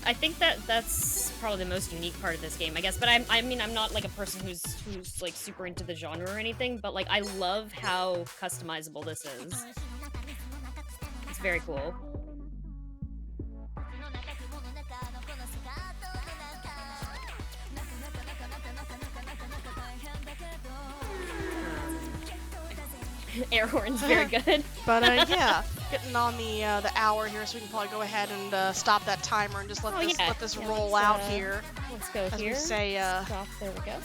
I think that's probably the most unique part of this game, I guess. But I mean, I'm not like a person who's like super into the genre or anything, but like I love how customizable this is. It's very cool. Air horn's very good. But yeah, getting on the hour here, so we can probably go ahead and stop that timer and just let this roll out here. Let's go as here. We say, stop. There we go.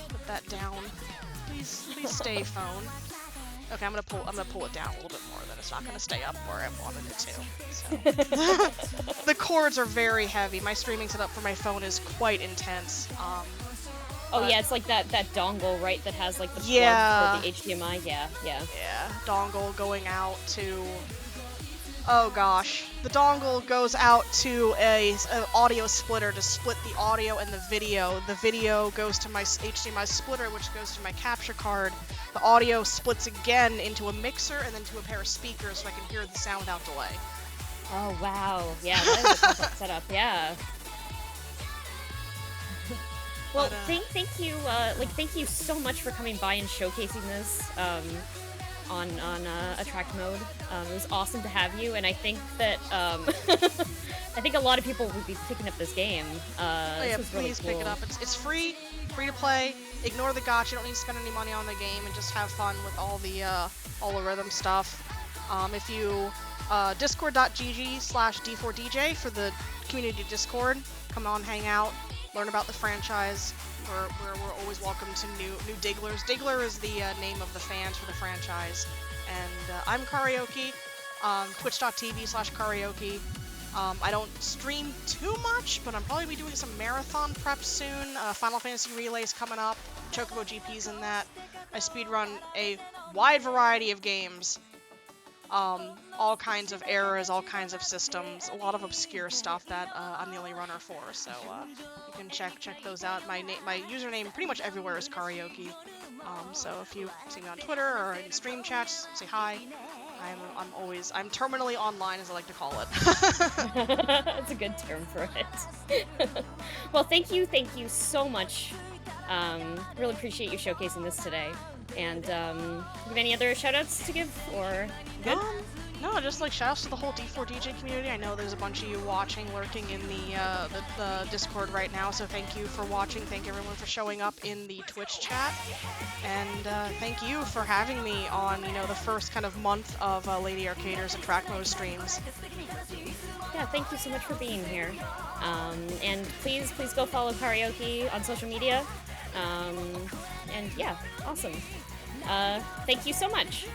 Put that down. Please stay, phone. Okay, I'm gonna pull it down a little bit more. Then it's not gonna stay up where I wanted it to. So. The cords are very heavy. My streaming setup for my phone is quite intense. Oh yeah, it's like that dongle, right? That has like the plug for the HDMI. Yeah. Yeah, dongle going out to. Oh gosh, the dongle goes out to an audio splitter to split the audio and the video. The video goes to my HDMI splitter, which goes to my capture card. The audio splits again into a mixer and then to a pair of speakers, so I can hear the sound without delay. Oh wow, yeah, that is a complex setup. Yeah. Well, thank you, thank you so much for coming by and showcasing this on Attract Mode. It was awesome to have you, and I think that I think a lot of people would be picking up this game. Yeah, this please really cool. Pick it up. It's free to play. Ignore the gacha. You don't need to spend any money on the game, and just have fun with all the rhythm stuff. If you discord.gg/D4DJ for the community Discord, come on, hang out. Learn about the franchise. We're always welcome to new digglers. Diggler is the name of the fans for the franchise. And I'm Kariohki, twitch.tv/Kariohki. I don't stream too much, but I'm probably be doing some marathon prep soon. Final Fantasy Relay's coming up. Chocobo GP's in that. I speedrun a wide variety of games. All kinds of eras, all kinds of systems, a lot of obscure stuff that I'm the only runner for, so you can check those out. My username pretty much everywhere is Kariohki, so if you see me on Twitter or in stream chats, say hi. I'm terminally online, as I like to call it. That's a good term for it. Well, thank you so much. Really appreciate you showcasing this today. And, you have any other shoutouts to give, or good? No, just like shoutouts to the whole D4DJ community. I know there's a bunch of you watching, lurking in the Discord right now, so thank you for watching. Thank everyone for showing up in the Twitch chat, and thank you for having me on, the first kind of month of Lady Arcader's Attract Mode streams. Yeah, thank you so much for being here. And please go follow Kariohki on social media. And yeah, awesome. Thank you so much.